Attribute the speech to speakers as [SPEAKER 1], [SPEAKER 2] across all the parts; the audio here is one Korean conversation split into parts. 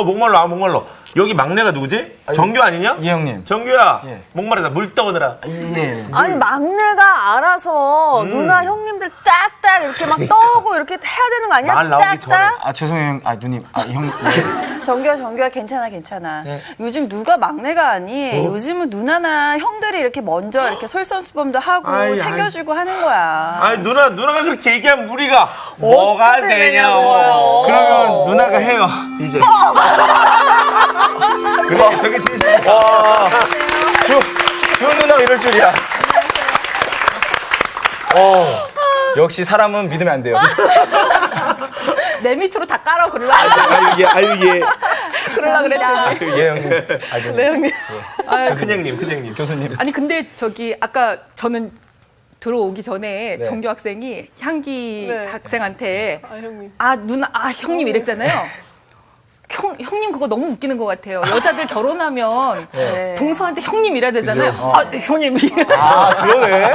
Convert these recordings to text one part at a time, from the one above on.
[SPEAKER 1] 목말라, 목말라. 여기 막내가 누구지? 정규 아니냐?
[SPEAKER 2] 예, 형님.
[SPEAKER 1] 정규야,
[SPEAKER 2] 예.
[SPEAKER 1] 목마르다. 물 떠오느라.
[SPEAKER 2] 예.
[SPEAKER 3] 아니 막내가 알아서 누나 형님들 딱딱 이렇게 막 떠오고 이렇게 해야 되는 거 아니야?
[SPEAKER 1] 말 나오기 전에.
[SPEAKER 2] 아, 죄송해요, 형. 아, 누님. 아, 형.
[SPEAKER 4] 정규야 괜찮아. 요즘 누가 막내가 아니. 요즘은 누나나 형들이 이렇게 먼저 이렇게 솔선수범도 하고
[SPEAKER 1] 아이,
[SPEAKER 4] 챙겨주고 하는 거야.
[SPEAKER 1] 아니, 누나가 그렇게 얘기하면 우리가 뭐가 되냐고.
[SPEAKER 2] 그러면 누나가 해요, 이제.
[SPEAKER 1] 그래, 저게 진심이야.
[SPEAKER 2] 주은 누나가 이럴 줄이야. 역시 사람은 믿으면 안 돼요.
[SPEAKER 3] 내 밑으로 다 깔아 그러려고
[SPEAKER 1] 아유, 예.
[SPEAKER 3] 그러려고 그랬더니.
[SPEAKER 2] 예, 형님.
[SPEAKER 3] 네, 형님. 아유,
[SPEAKER 1] 큰형님.
[SPEAKER 2] 교수님.
[SPEAKER 3] 아니 근데 저기 아까 저는 들어오기 전에
[SPEAKER 2] 네.
[SPEAKER 3] 정규 학생이 향기
[SPEAKER 5] 네.
[SPEAKER 3] 학생한테
[SPEAKER 5] 형님.
[SPEAKER 3] 누나 형님 이랬잖아요. 형님 그거 너무 웃기는 것 같아요. 여자들 결혼하면 동서한테 형님 이래야 되잖아요. 형님.
[SPEAKER 2] 아, 그러네.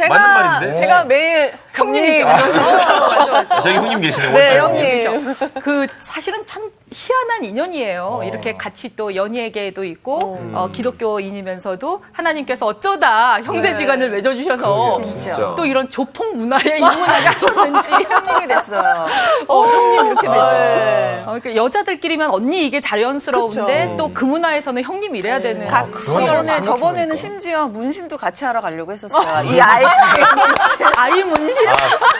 [SPEAKER 1] 맞는 말인데?
[SPEAKER 5] 제가 매일 형님.
[SPEAKER 3] 맞아.
[SPEAKER 1] 저기 형님 계시네.
[SPEAKER 5] 네,
[SPEAKER 1] 원장님.
[SPEAKER 5] 형님.
[SPEAKER 3] 그 사실은 참 희한한 인연이에요. 이렇게 같이 또 연예계에도 있고 기독교인이면서도 하나님께서 어쩌다 형제지간을 맺어주셔서
[SPEAKER 1] 진짜.
[SPEAKER 3] 또 이런 조폭 문화에 입문하게 하셨는지
[SPEAKER 4] 형님이 됐어요.
[SPEAKER 3] 형님 이렇게 되죠.
[SPEAKER 5] 네.
[SPEAKER 3] 그러니까 여자들끼리면 언니 이게 자연스러운데
[SPEAKER 5] 그쵸.
[SPEAKER 3] 또 그 문화에서는 형님 이래야 되는.
[SPEAKER 4] 저번에는 심지어 문신도 같이 하러 가려고 했었어요. 이 아이 문신.
[SPEAKER 3] 아이 문신.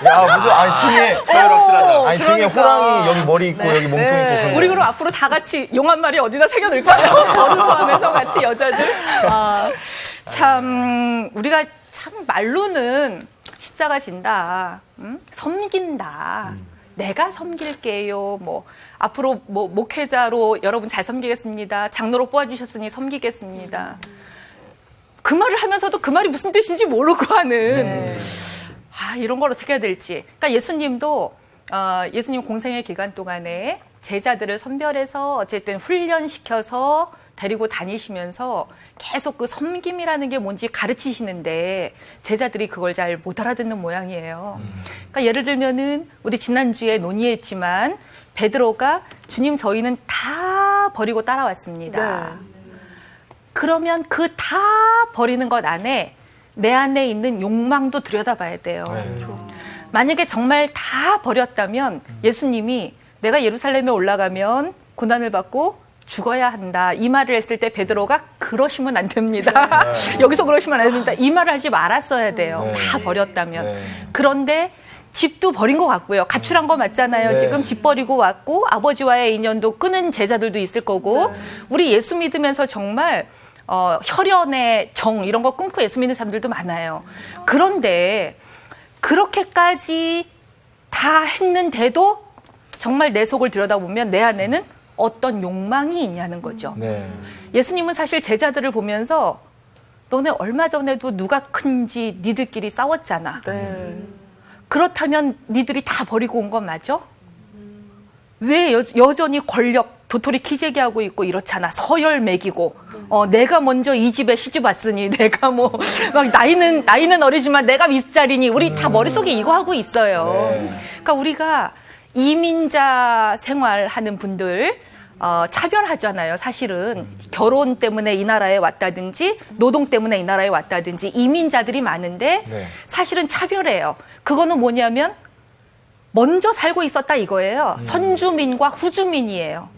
[SPEAKER 2] 야, 무슨, 등에,
[SPEAKER 1] 확실하다.
[SPEAKER 2] 등에 호랑이 여기 머리 있고, 여기 몸통 있고. 그런 거.
[SPEAKER 3] 우리 그럼 앞으로 다 같이 용 한 마리 어디다 새겨놓을까요? 저를 포함해서 같이 여자들. 참 우리가 참 말로는 십자가 진다, 섬긴다. 내가 섬길게요. 뭐 앞으로 뭐 목회자로 여러분 잘 섬기겠습니다. 장로로 뽑아주셨으니 섬기겠습니다. 그 말을 하면서도 그 말이 무슨 뜻인지 모르고 하는. 이런 걸 어떻게 해야 될지. 그러니까 예수님도 예수님 공생의 기간 동안에 제자들을 선별해서 어쨌든 훈련시켜서 데리고 다니시면서 계속 그 섬김이라는 게 뭔지 가르치시는데 제자들이 그걸 잘 못 알아듣는 모양이에요. 그러니까 예를 들면은 우리 지난주에 논의했지만 베드로가 주님 저희는 다 버리고 따라왔습니다. 그러면 그 다 버리는 것 안에 내 안에 있는 욕망도 들여다봐야 돼요. 만약에 정말 다 버렸다면 예수님이 내가 예루살렘에 올라가면 고난을 받고 죽어야 한다. 이 말을 했을 때 베드로가 그러시면 안 됩니다. 여기서 그러시면 안 됩니다. 이 말을 하지 말았어야 돼요. 다 버렸다면. 그런데 집도 버린 것 같고요. 가출한 거 맞잖아요. 지금 집 버리고 왔고 아버지와의 인연도 끊은 제자들도 있을 거고 우리 예수 믿으면서 정말 혈연의 정 이런 거 끊고 예수 믿는 사람들도 많아요. 그런데 그렇게까지 다 했는데도 정말 내 속을 들여다보면 내 안에는 어떤 욕망이 있냐는 거죠. 예수님은 사실 제자들을 보면서 너네 얼마 전에도 누가 큰지 니들끼리 싸웠잖아. 그렇다면 니들이 다 버리고 온 건 맞아? 왜 여전히 권력 도토리 키재기 하고 있고 이렇잖아. 서열 매기고 내가 먼저 이 집에 시집 왔으니 내가 뭐 막 나이는 어리지만 내가 윗자리니 우리 다 머릿속에 이거 하고 있어요. 그러니까 우리가 이민자 생활하는 분들 차별하잖아요. 사실은 결혼 때문에 이 나라에 왔다든지 노동 때문에 이 나라에 왔다든지 이민자들이 많은데 사실은 차별해요. 그거는 뭐냐면 먼저 살고 있었다 이거예요. 선주민과 후주민이에요.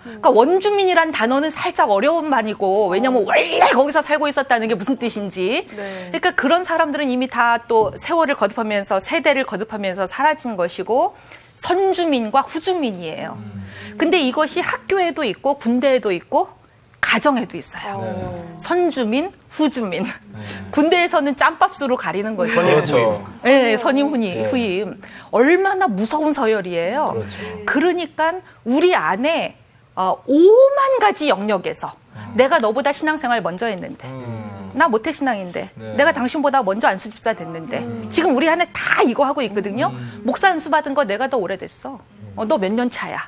[SPEAKER 3] 그러니까 원주민이란 단어는 살짝 어려운 말이고 왜냐면 원래 거기서 살고 있었다는 게 무슨 뜻인지. 그러니까 그런 사람들은 이미 다 또 세월을 거듭하면서 세대를 거듭하면서 사라진 것이고 선주민과 후주민이에요. 근데 이것이 학교에도 있고 군대에도 있고 가정에도 있어요. 선주민, 후주민. 군대에서는 짬밥수로 가리는 거죠.
[SPEAKER 2] 그렇죠.
[SPEAKER 3] 네, 선임, 후임. 얼마나 무서운 서열이에요. 그러니까 우리 안에 5만 가지 영역에서 내가 너보다 신앙생활 먼저 했는데 나 모태신앙인데 내가 당신보다 먼저 안수집사 됐는데 지금 우리 안에 다 이거 하고 있거든요. 목사 안수 받은 거 내가 더 오래됐어. 너 몇 년 차야.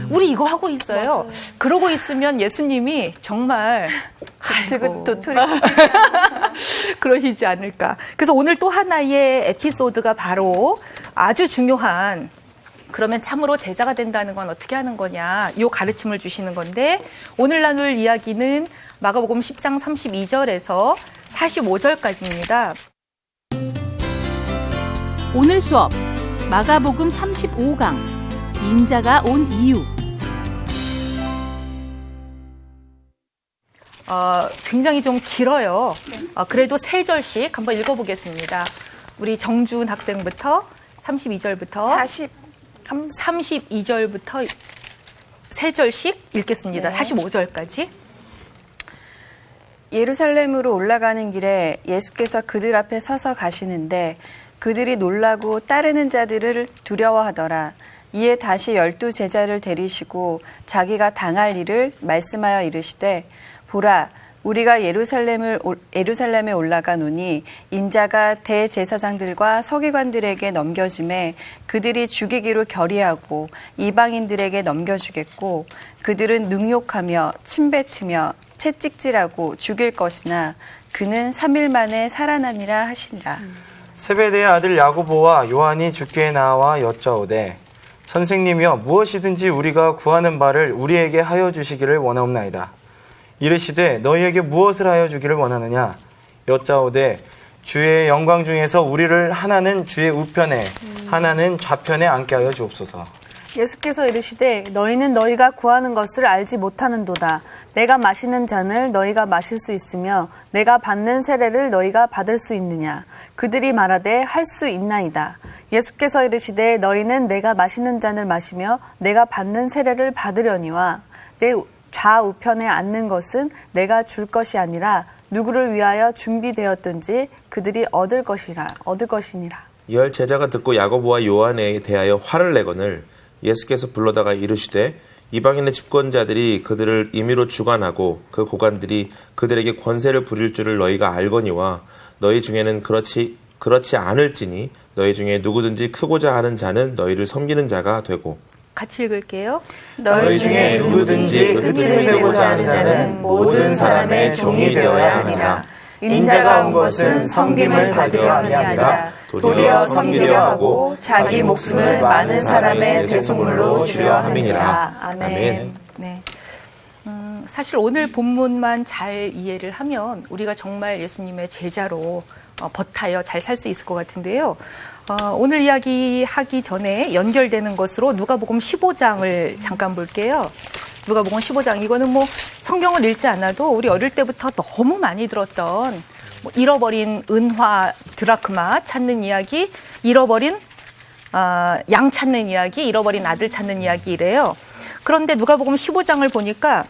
[SPEAKER 3] 우리 이거 하고 있어요. 그러고 있으면 예수님이 정말
[SPEAKER 4] 도토리
[SPEAKER 3] 그러시지 않을까. 그래서 오늘 또 하나의 에피소드가 바로 아주 중요한 그러면 참으로 제자가 된다는 건 어떻게 하는 거냐, 요 가르침을 주시는 건데, 오늘 나눌 이야기는 마가복음 10장 32절에서 45절까지입니다.
[SPEAKER 5] 오늘 수업 마가복음 35강 인자가 온 이유.
[SPEAKER 3] 굉장히 좀 길어요. 그래도 3절씩 한번 읽어보겠습니다. 우리 정준 학생부터 32절부터 32절부터 3절씩 읽겠습니다.
[SPEAKER 4] 네.
[SPEAKER 3] 45절까지.
[SPEAKER 4] 예루살렘으로 올라가는 길에 예수께서 그들 앞에 서서 가시는데 그들이 놀라고 따르는 자들을 두려워하더라. 이에 다시 12 제자를 데리시고 자기가 당할 일을 말씀하여 이르시되 보라, 우리가 예루살렘에 올라가노니 인자가 대제사장들과 서기관들에게 넘겨짐에 그들이 죽이기로 결의하고 이방인들에게 넘겨주겠고 그들은 능욕하며 침뱉으며 채찍질하고 죽일 것이나 그는 3일 만에 살아나니라 하시니라.
[SPEAKER 2] 세베대의 아들 야고보와 요한이 주께 나와 여짜오되 선생님이여 무엇이든지 우리가 구하는 바를 우리에게 하여 주시기를 원하옵나이다. 이르시되 너희에게 무엇을 하여 주기를 원하느냐? 여짜오되 주의 영광 중에서 우리를 하나는 주의 우편에 하나는 좌편에 앉게 하여 주옵소서.
[SPEAKER 6] 예수께서 이르시되 너희는 너희가 구하는 것을 알지 못하는도다. 내가 마시는 잔을 너희가 마실 수 있으며 내가 받는 세례를 너희가 받을 수 있느냐? 그들이 말하되 할 수 있나이다. 예수께서 이르시되 너희는 내가 마시는 잔을 마시며 내가 받는 세례를 받으려니와 내 좌우편에 앉는 것은 내가 줄 것이 아니라 누구를 위하여 준비되었든지 그들이 얻을 것이니라.
[SPEAKER 7] 열 제자가 듣고 야고보와 요한에 대하여 화를 내거늘 예수께서 불러다가 이르시되 이방인의 집권자들이 그들을 임의로 주관하고 그 고관들이 그들에게 권세를 부릴 줄을 너희가 알거니와 너희 중에는 그렇지 않을지니 너희 중에 누구든지 크고자 하는 자는 너희를 섬기는 자가 되고.
[SPEAKER 3] 같이 읽을게요.
[SPEAKER 2] 너희 중에 누구든지 흠이 되고자 하는 자는 모든 사람의 종이 되어야 하니라. 인자가 온 것은 섬김을 받으려 함이 아니라 도리어 섬기려 하고 자기 목숨을 많은 사람의 대속물로 주려 함이니라.
[SPEAKER 6] 아멘.
[SPEAKER 3] 네. 사실 오늘 본문만 잘 이해를 하면 우리가 정말 예수님의 제자로 버타여 잘 살 수 있을 것 같은데요. 오늘 이야기하기 전에 연결되는 것으로 누가복음 15장을 잠깐 볼게요. 누가복음 15장, 이거는 뭐 성경을 읽지 않아도 우리 어릴 때부터 너무 많이 들었던 뭐 잃어버린 은화 드라크마 찾는 이야기, 잃어버린 양 찾는 이야기, 잃어버린 아들 찾는 이야기 이래요. 그런데 누가복음 15장을 보니까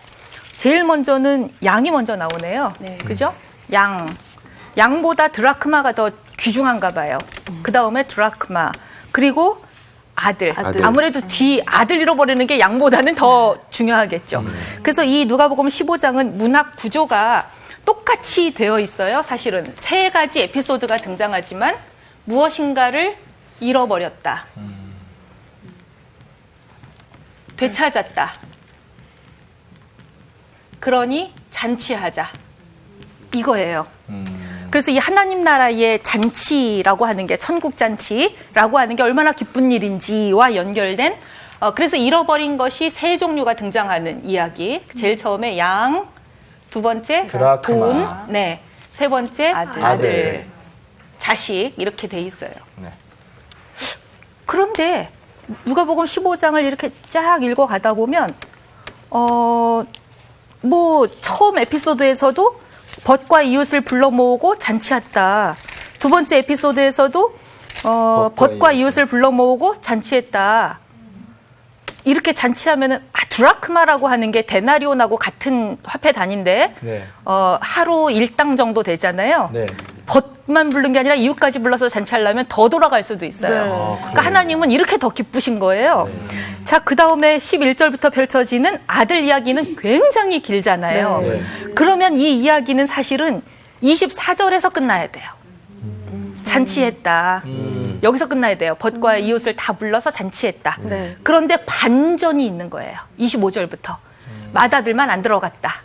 [SPEAKER 3] 제일 먼저는 양이 먼저 나오네요. 네. 그죠? 양보다 드라크마가 더 귀중한가 봐요. 그 다음에 드라크마, 그리고 아들. 아무래도 아들 잃어버리는 게 양보다는 더 중요하겠죠. 그래서 이 누가복음 15장은 문학 구조가 똑같이 되어 있어요. 사실은 3가지 에피소드가 등장하지만 무엇인가를 잃어버렸다. 되찾았다. 그러니 잔치하자. 이거예요. 그래서 이 하나님 나라의 잔치라고 하는 게, 천국 잔치라고 하는 게 얼마나 기쁜 일인지와 연결된, 그래서 잃어버린 것이 3종류가 등장하는 이야기. 제일 처음에 양, 2번째
[SPEAKER 2] 드라크마.
[SPEAKER 3] 돈, 네, 3번째
[SPEAKER 4] 아들.
[SPEAKER 3] 자식, 이렇게 돼 있어요.
[SPEAKER 2] 네.
[SPEAKER 3] 그런데 누가복음 15장을 이렇게 쫙 읽어가다 보면 뭐 처음 에피소드에서도 벗과 이웃을 불러 모으고 잔치했다. 2번째 에피소드에서도 벗과 이웃을 불러 모으고 잔치했다. 이렇게 잔치하면은 드라크마라고 하는 게 데나리온하고 같은 화폐 단위인데
[SPEAKER 2] 네.
[SPEAKER 3] 하루 일당 정도 되잖아요.
[SPEAKER 2] 네.
[SPEAKER 3] 벗만 부른 게 아니라 이웃까지 불러서 잔치하려면 더 돌아갈 수도 있어요.
[SPEAKER 6] 네.
[SPEAKER 3] 그러니까 하나님은 이렇게 더 기쁘신 거예요. 자, 그 다음에 11절부터 펼쳐지는 아들 이야기는 굉장히 길잖아요.
[SPEAKER 2] 네.
[SPEAKER 3] 그러면 이 이야기는 사실은 24절에서 끝나야 돼요. 잔치했다. 여기서 끝나야 돼요. 벗과 이웃을 다 불러서 잔치했다.
[SPEAKER 6] 네.
[SPEAKER 3] 그런데 반전이 있는 거예요. 25절부터. 맏아들만 안 들어갔다.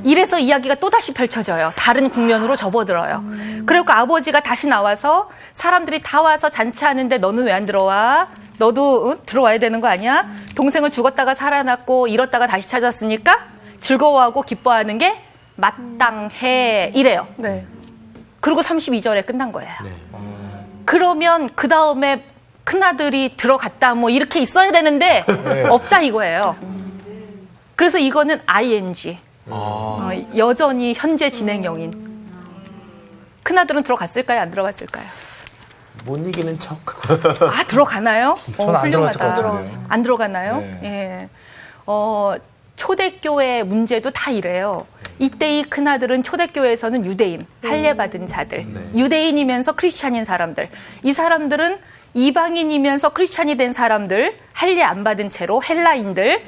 [SPEAKER 3] 이래서 이야기가 또다시 펼쳐져요. 다른 국면으로 접어들어요. 그리고 아버지가 다시 나와서 사람들이 다 와서 잔치하는데 너는 왜 안 들어와? 너도 들어와야 되는 거 아니야? 동생은 죽었다가 살아났고 잃었다가 다시 찾았으니까 즐거워하고 기뻐하는 게 마땅해 이래요.
[SPEAKER 6] 네.
[SPEAKER 3] 그리고 32절에 끝난 거예요. 그러면 그 다음에 큰아들이 들어갔다 뭐 이렇게 있어야 되는데 없다 이거예요. 그래서 이거는 ing. 여전히 현재 진행형인. 큰아들은 들어갔을까요? 안 들어갔을까요?
[SPEAKER 7] 못 이기는 척.
[SPEAKER 3] 아, 들어가나요?
[SPEAKER 2] 저는 안 들어갔을 것
[SPEAKER 3] 훌륭하다.
[SPEAKER 2] 같은데요.
[SPEAKER 3] 안 들어가나요?
[SPEAKER 2] 네.
[SPEAKER 3] 예. 초대교회 문제도 다 이래요. 이때 이 큰아들은 초대교회에서는 유대인, 할례받은 자들, 유대인이면서 크리스찬인 사람들. 이 사람들은 이방인이면서 크리스찬이 된 사람들, 할례 안 받은 채로 헬라인들,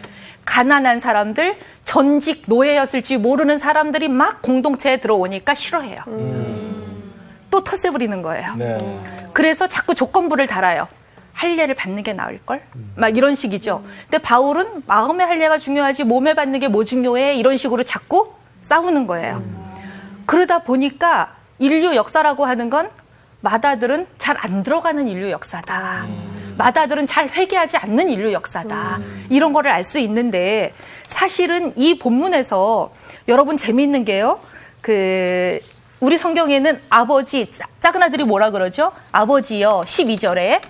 [SPEAKER 3] 가난한 사람들, 전직 노예였을지 모르는 사람들이 막 공동체에 들어오니까 싫어해요. 또 텃세 부리는 거예요.
[SPEAKER 2] 네.
[SPEAKER 3] 그래서 자꾸 조건부를 달아요. 할례를 받는 게 나을걸? 막 이런 식이죠. 근데 바울은 마음의 할례가 중요하지 몸에 받는 게 뭐 중요해? 이런 식으로 자꾸 싸우는 거예요. 그러다 보니까 인류 역사라고 하는 건 마다들은 잘 안 들어가는 인류 역사다. 마다들은 잘 회개하지 않는 인류 역사다. 이런 거를 알 수 있는데 사실은 이 본문에서 여러분 재미있는 게요. 우리 성경에는 아버지, 작은 아들이 뭐라 그러죠? 아버지여 12절에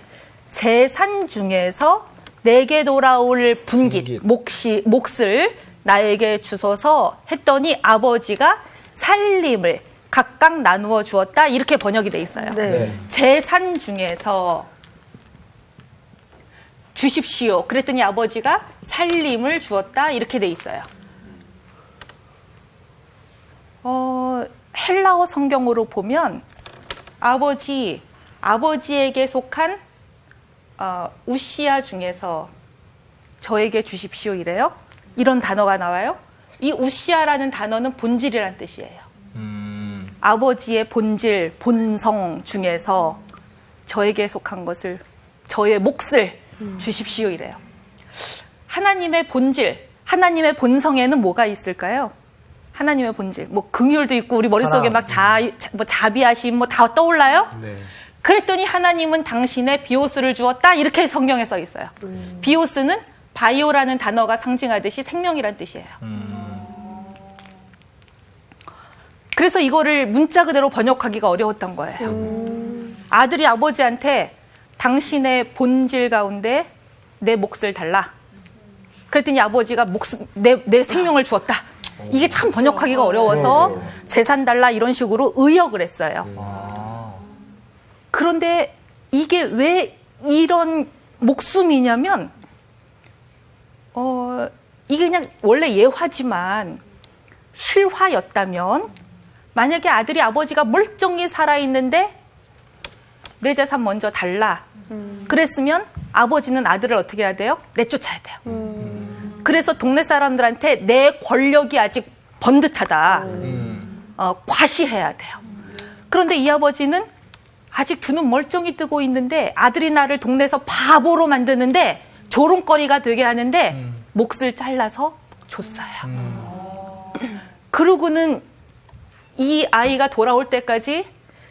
[SPEAKER 3] 재산 중에서 내게 돌아올 분깃, 몫을 나에게 주소서 했더니 아버지가 살림을 각각 나누어 주었다. 이렇게 번역이 돼 있어요.
[SPEAKER 6] 네.
[SPEAKER 3] 재산 중에서 주십시오. 그랬더니 아버지가 살림을 주었다. 이렇게 돼 있어요. 헬라어 성경으로 보면 아버지에게 속한 우시아 중에서 저에게 주십시오 이래요. 이런 단어가 나와요. 이 우시아라는 단어는 본질이란 뜻이에요. 아버지의 본질, 본성 중에서 저에게 속한 것을, 저의 몫을 주십시오 이래요. 하나님의 본질, 하나님의 본성에는 뭐가 있을까요? 하나님의 본질, 뭐 긍휼도 있고 우리 머릿속에 막 자비하심 뭐 다 떠올라요?
[SPEAKER 2] 네.
[SPEAKER 3] 그랬더니 하나님은 당신의 비오스를 주었다 이렇게 성경에 써 있어요. 비오스는 바이오라는 단어가 상징하듯이 생명이란 뜻이에요. 그래서 이거를 문자 그대로 번역하기가 어려웠던 거예요. 아들이 아버지한테 당신의 본질 가운데 내 몫을 달라. 그랬더니 아버지가 내 생명을 주었다. 이게 참 번역하기가 어려워서 재산 달라 이런 식으로 의역을 했어요. 그런데 이게 왜 이런 목숨이냐면 이게 그냥 원래 예화지만 실화였다면 만약에 아들이 아버지가 멀쩡히 살아있는데 내 재산 먼저 달라 그랬으면 아버지는 아들을 어떻게 해야 돼요? 내쫓아야 돼요. 그래서 동네 사람들한테 내 권력이 아직 번듯하다. 과시해야 돼요. 그런데 이 아버지는 아직 두 눈 멀쩡히 뜨고 있는데 아들이 나를 동네에서 바보로 만드는데 조롱거리가 되게 하는데 몫을 잘라서 줬어요. 그러고는 이 아이가 돌아올 때까지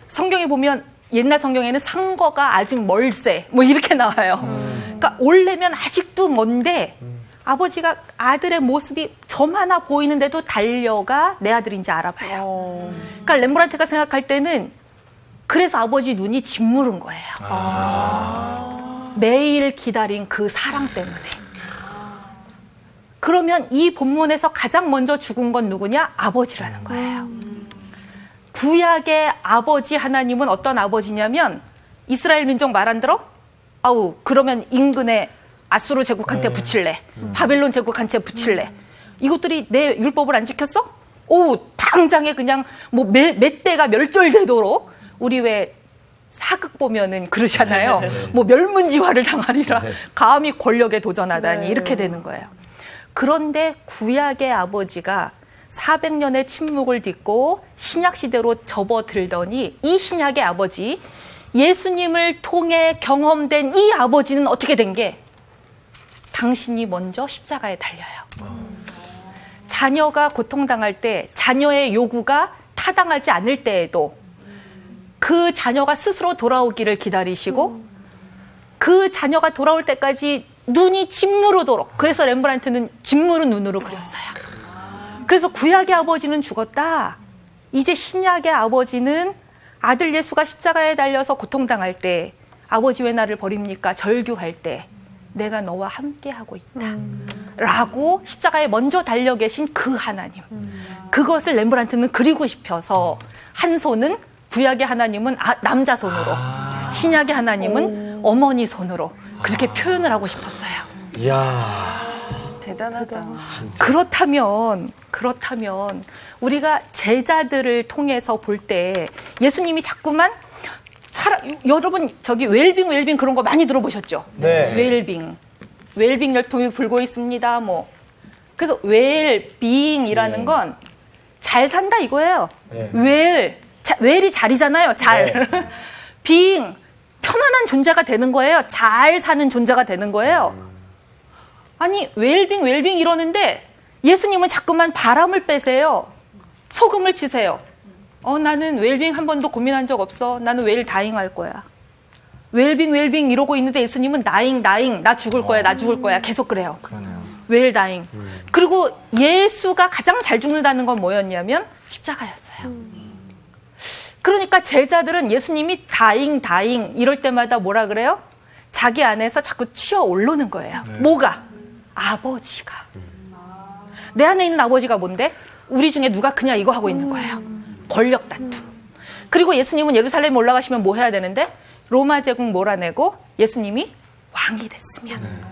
[SPEAKER 3] 성경에 보면 옛날 성경에는 상거가 아직 멀세 뭐 이렇게 나와요. 그러니까 올래면 아직도 먼데 아버지가 아들의 모습이 점 하나 보이는데도 달려가 내 아들인지 알아봐요. 그러니까 렘브란트가 생각할 때는 그래서 아버지 눈이 짓무른 거예요. 매일 기다린 그 사랑 때문에. 그러면 이 본문에서 가장 먼저 죽은 건 누구냐? 아버지라는 거예요. 구약의 아버지 하나님은 어떤 아버지냐면 이스라엘 민족 말 안 들어? 아우 그러면 인근에 아수르 제국한테 붙일래. 바벨론 제국한테 붙일래. 이것들이 내 율법을 안 지켰어? 오 당장에 그냥 뭐 몇 대가 멸절되도록 우리 왜 사극 보면은 그러잖아요. 뭐 멸문지화를 당하리라. 감히 권력에 도전하다니 이렇게 되는 거예요. 그런데 구약의 아버지가 400년의 침묵을 딛고 신약시대로 접어들더니 이 신약의 아버지 예수님을 통해 경험된 이 아버지는 어떻게 된 게 당신이 먼저 십자가에 달려요. 자녀가 고통당할 때 자녀의 요구가 타당하지 않을 때에도 그 자녀가 스스로 돌아오기를 기다리시고 그 그 자녀가 돌아올 때까지 눈이 짓무르도록, 그래서 렘브란트는 짓무른 눈으로 그렸어요. 그래서 구약의 아버지는 죽었다. 이제 신약의 아버지는 아들 예수가 십자가에 달려서 고통당할 때, 아버지 왜 나를 버립니까? 절규할 때 내가 너와 함께하고 있다 라고 십자가에 먼저 달려 계신 그 하나님, 그것을 렘브란트는 그리고 싶어서 한 손은 구약의 하나님은 남자 손으로, 신약의 하나님은 어머니 손으로 그렇게 표현을 하고 싶었어요.
[SPEAKER 2] 이야.
[SPEAKER 4] 대단하다.
[SPEAKER 3] 그렇다면 우리가 제자들을 통해서 볼 때 예수님이 자꾸만 여러분 저기 웰빙 그런 거 많이 들어보셨죠?
[SPEAKER 2] 네.
[SPEAKER 3] 웰빙 열풍이 불고 있습니다. 뭐 그래서 웰빙이라는 건 잘 산다 이거예요. 웰이 잘이잖아요. 잘. 빙 편안한 존재가 되는 거예요. 잘 사는 존재가 되는 거예요. 아니 웰빙 이러는데 예수님은 자꾸만 바람을 빼세요. 소금을 치세요. 나는 웰빙 한 번도 고민한 적 없어. 나는 웰다잉 할 거야. 웰빙 이러고 있는데 예수님은 나잉 나 죽을 거야 계속 그래요.
[SPEAKER 2] 그러네요.
[SPEAKER 3] 웰다잉. 그리고 예수가 가장 잘 죽는다는 건 뭐였냐면 십자가였어요. 그러니까 제자들은 예수님이 다잉 이럴 때마다 뭐라 그래요? 자기 안에서 자꾸 치어 오르는 거예요. 뭐가? 아버지가. 내 안에 있는 아버지가 뭔데? 우리 중에 누가 그냥 이거 하고 있는 거예요. 권력 다툼. 그리고 예수님은 예루살렘에 올라가시면 뭐 해야 되는데? 로마 제국 몰아내고 예수님이 왕이 됐으면.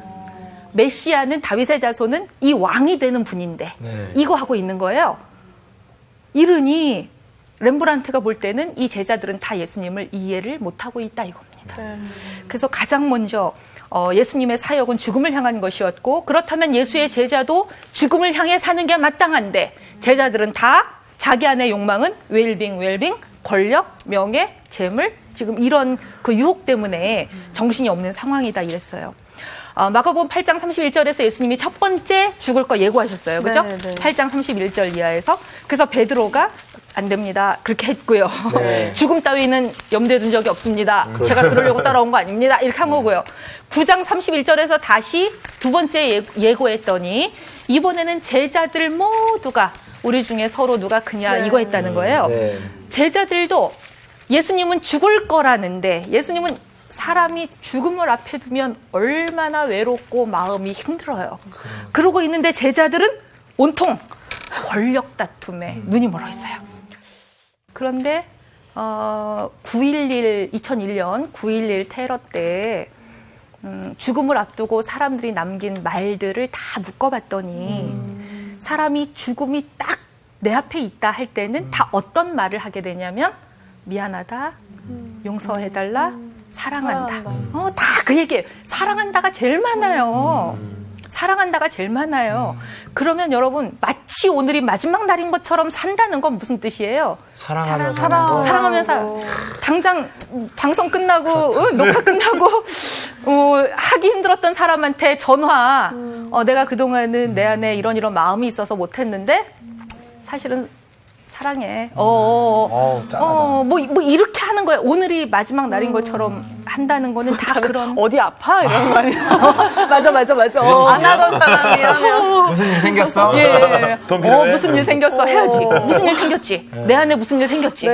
[SPEAKER 3] 메시아는 다윗의 자손은 이 왕이 되는 분인데 이거 하고 있는 거예요. 이러니 렘브란트가 볼 때는 이 제자들은 다 예수님을 이해를 못하고 있다 이겁니다. 그래서 가장 먼저 예수님의 사역은 죽음을 향한 것이었고, 그렇다면 예수의 제자도 죽음을 향해 사는 게 마땅한데 제자들은 다 자기 안의 욕망은 웰빙, 권력, 명예, 재물, 지금 이런 그 유혹 때문에 정신이 없는 상황이다 이랬어요. 마가복음 8장 31절에서 예수님이 첫 번째 죽을 거 예고하셨어요. 그죠? 8장 31절 이하에서. 그래서 베드로가 안 됩니다. 그렇게 했고요. 죽음 따위는 염두에 둔 적이 없습니다. 제가 그러려고 따라온 거 아닙니다. 이렇게 한 거고요. 9장 31절에서 다시 두 번째 예고했더니 이번에는 제자들 모두가 우리 중에 서로 누가 크냐 이거 했다는 거예요. 제자들도 예수님은 죽을 거라는데, 예수님은 사람이 죽음을 앞에 두면 얼마나 외롭고 마음이 힘들어요. 그러고 있는데 제자들은 온통 권력 다툼에 눈이 멀어 있어요. 그런데 2001년 9.11 테러 때 죽음을 앞두고 사람들이 남긴 말들을 다 묶어봤더니 사람이 죽음이 딱 내 앞에 있다 할 때는 다 어떤 말을 하게 되냐면 미안하다, 용서해달라, 사랑한다. 다 그 얘기예요. 사랑한다가 제일 많아요. 사랑한다가 제일 많아요. 그러면 여러분, 마치 오늘이 마지막 날인 것처럼 산다는 건 무슨 뜻이에요? 사랑하면서 당장 방송 끝나고 녹화 끝나고 하기 힘들었던 사람한테 전화, 내가 그동안은 내 안에 이런 마음이 있어서 못했는데 사실은 사랑해. 뭐 이렇게 하는 거예요. 오늘이 마지막 날인 것처럼 한다는 거는 다 그런.
[SPEAKER 6] 어디 아파? 이런 거 아니야?
[SPEAKER 3] 맞아.
[SPEAKER 4] 안 하던 사람이라면.
[SPEAKER 2] 무슨 일 생겼어?
[SPEAKER 3] 예.
[SPEAKER 1] 돈 필요해?
[SPEAKER 3] 무슨 일 생겼어? 해야지. 무슨 일 생겼지? 내 안에 무슨 일 생겼지?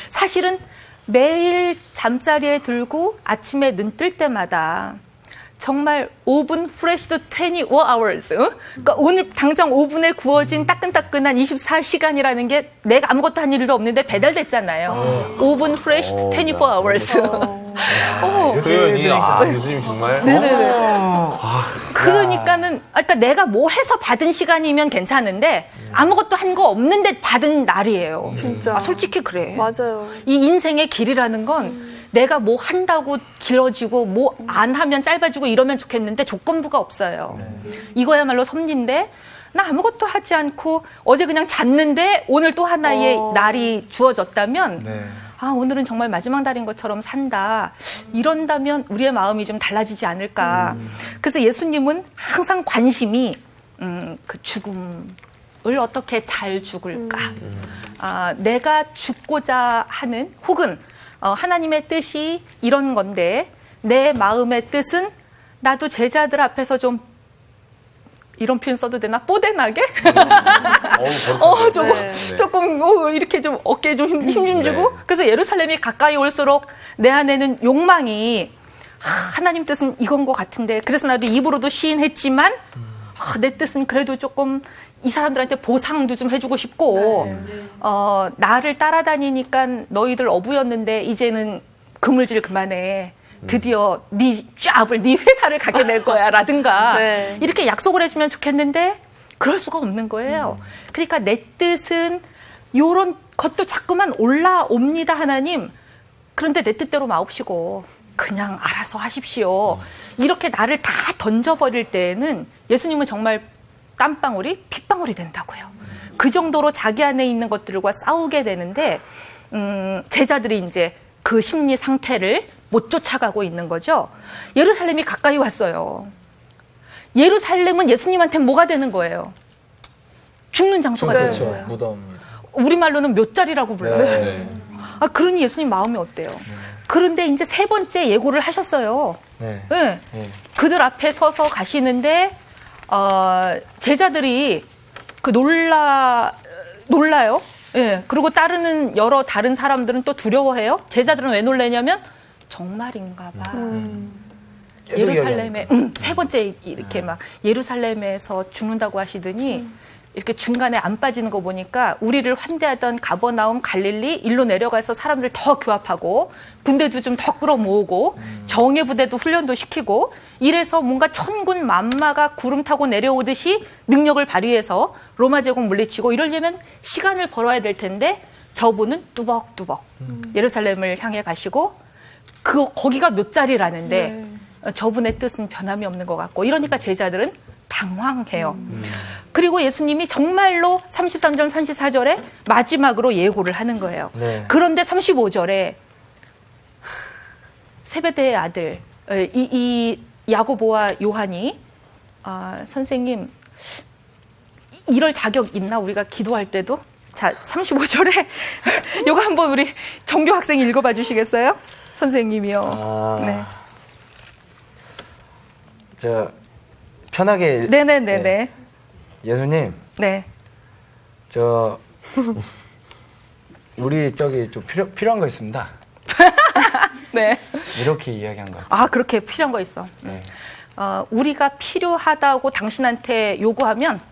[SPEAKER 3] 사실은 매일 잠자리에 들고 아침에 눈 뜰 때마다 정말 오븐 프레시드 24 hours. 그러니까 오늘 당장 오븐에 구워진 따끈따끈한 24시간이라는 게 내가 아무것도 한 일도 없는데 배달됐잖아요. 오븐 프레시드 24 hours.
[SPEAKER 7] 표현이 교수님 정말.
[SPEAKER 3] 네네네. 그러니까는, 그러니까 내가 뭐 해서 받은 시간이면 괜찮은데 아무것도 한 거 없는데 받은 날이에요.
[SPEAKER 6] 진짜.
[SPEAKER 3] 솔직히 그래.
[SPEAKER 6] 맞아요.
[SPEAKER 3] 이 인생의 길이라는 건 내가 뭐 한다고 길어지고 뭐 안 하면 짧아지고 이러면 좋겠는데 조건부가 없어요. 이거야말로 섭리인데 나 아무것도 하지 않고 어제 그냥 잤는데 오늘 또 하나의 날이 주어졌다면 오늘은 정말 마지막 날인 것처럼 산다. 이런다면 우리의 마음이 좀 달라지지 않을까. 그래서 예수님은 항상 관심이 그 죽음을 어떻게 잘 죽을까. 내가 죽고자 하는 혹은 하나님의 뜻이 이런 건데 내 마음의 뜻은 나도 제자들 앞에서 좀 이런 표현 써도 되나? 뽀대나게? 조금 이렇게 좀 어깨에 좀 힘 좀 주고. 그래서 예루살렘이 가까이 올수록 내 안에는 욕망이 하나님 뜻은 이건 것 같은데 그래서 나도 입으로도 시인했지만 내 뜻은 그래도 조금 이 사람들한테 보상도 좀 해주고 싶고 나를 따라다니니까 너희들 어부였는데 이제는 그물질 그만해. 드디어 네 잡을 네 회사를 갖게 될 거야 라든가 이렇게 약속을 해주면 좋겠는데 그럴 수가 없는 거예요. 그러니까 내 뜻은 요런 것도 자꾸만 올라옵니다 하나님. 그런데 내 뜻대로 마옵시고 그냥 알아서 하십시오. 이렇게 나를 다 던져버릴 때에는 예수님은 정말 땀방울이 핏방울이 된다고요. 그 정도로 자기 안에 있는 것들과 싸우게 되는데 제자들이 이제 그 심리 상태를 못 쫓아가고 있는 거죠. 예루살렘이 가까이 왔어요. 예루살렘은 예수님한테 뭐가 되는 거예요? 죽는 장소가 되는 거예요.
[SPEAKER 2] 무덤입니다.
[SPEAKER 3] 우리말로는 묘자리라고 불러요. 그러니 예수님 마음이 어때요? 그런데 이제 세 번째 예고를 하셨어요. 그들 앞에 서서 가시는데 제자들이 그 놀라요. 그리고 따르는 여러 다른 사람들은 또 두려워해요. 제자들은 왜 놀라냐면 정말인가 봐. 예루살렘에 세 번째 이렇게 막 예루살렘에서 죽는다고 하시더니 이렇게 중간에 안 빠지는 거 보니까 우리를 환대하던 가버나움 갈릴리 일로 내려가서 사람들 더 규합하고 군대도 좀 더 끌어모으고 정예 부대도 훈련도 시키고 이래서 뭔가 천군 만마가 구름 타고 내려오듯이 능력을 발휘해서 로마 제국 물리치고 이러려면 시간을 벌어야 될 텐데 저분은 뚜벅뚜벅 예루살렘을 향해 가시고 거기가 몇 자리라는데 저분의 뜻은 변함이 없는 것 같고 이러니까 제자들은 당황해요. 그리고 예수님이 정말로 33절, 34절에 마지막으로 예고를 하는 거예요. 그런데 35절에 세베대의 아들 이 야고보와 요한이 선생님 이럴 자격 있나 우리가 기도할 때도? 자 35절에 이거 한번 우리 정교 학생 읽어봐 주시겠어요? 선생님이요. 네.
[SPEAKER 2] 저 편하게
[SPEAKER 3] 네네네네.
[SPEAKER 2] 예수님.
[SPEAKER 3] 네.
[SPEAKER 2] 저 우리 저기 좀 필요한 거 있습니다.
[SPEAKER 3] 네.
[SPEAKER 2] 이렇게 이야기한 거 같아요.
[SPEAKER 3] 아 그렇게 필요한 거 있어. 우리가 필요하다고 당신한테 요구하면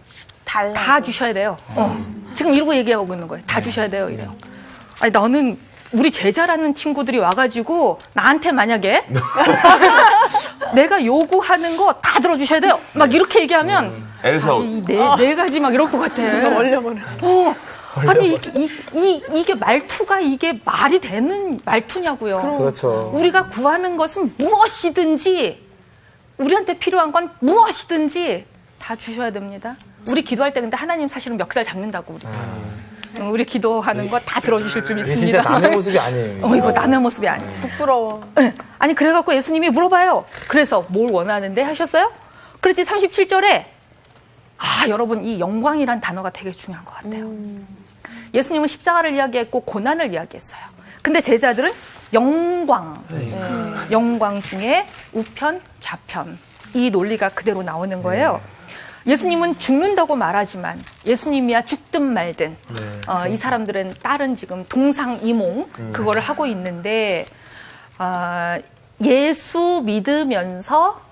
[SPEAKER 3] 다 주셔야 돼요. 지금 이러고 얘기하고 있는 거예요. 다 주셔야 돼요. 이래요. 아니 나는 우리 제자라는 친구들이 와가지고 나한테 만약에 내가 요구하는 거 다 들어주셔야 돼요. 막 이렇게 얘기하면
[SPEAKER 1] 엘사웃.
[SPEAKER 3] 네 가지 막 이럴 것 같아.
[SPEAKER 6] 얼려버려.
[SPEAKER 3] 아니 이게 말투가 이게 말이 되는 말투냐고요.
[SPEAKER 2] 그렇죠.
[SPEAKER 3] 우리가 구하는 것은 무엇이든지 우리한테 필요한 건 무엇이든지 다 주셔야 됩니다. 우리 기도할 때 근데 하나님 사실은 멱살 잡는다고 우리 기도하는 거 다 들어주실 줄 믿습니다.
[SPEAKER 2] 진짜 남의 모습이 아니에요.
[SPEAKER 3] 이거 남의 모습이 아니에요.
[SPEAKER 6] 부끄러워.
[SPEAKER 3] 아니 그래갖고 예수님이 물어봐요. 그래서 뭘 원하는데 하셨어요? 그랬더니 37절에 여러분 이 영광이란 단어가 되게 중요한 것 같아요. 예수님은 십자가를 이야기했고 고난을 이야기했어요. 근데 제자들은 영광, 영광 중에 우편, 좌편 이 논리가 그대로 나오는 거예요. 예수님은 죽는다고 말하지만 예수님이야 죽든 말든 이 사람들은 다른 지금 동상이몽 그거를 하고 있는데 예수 믿으면서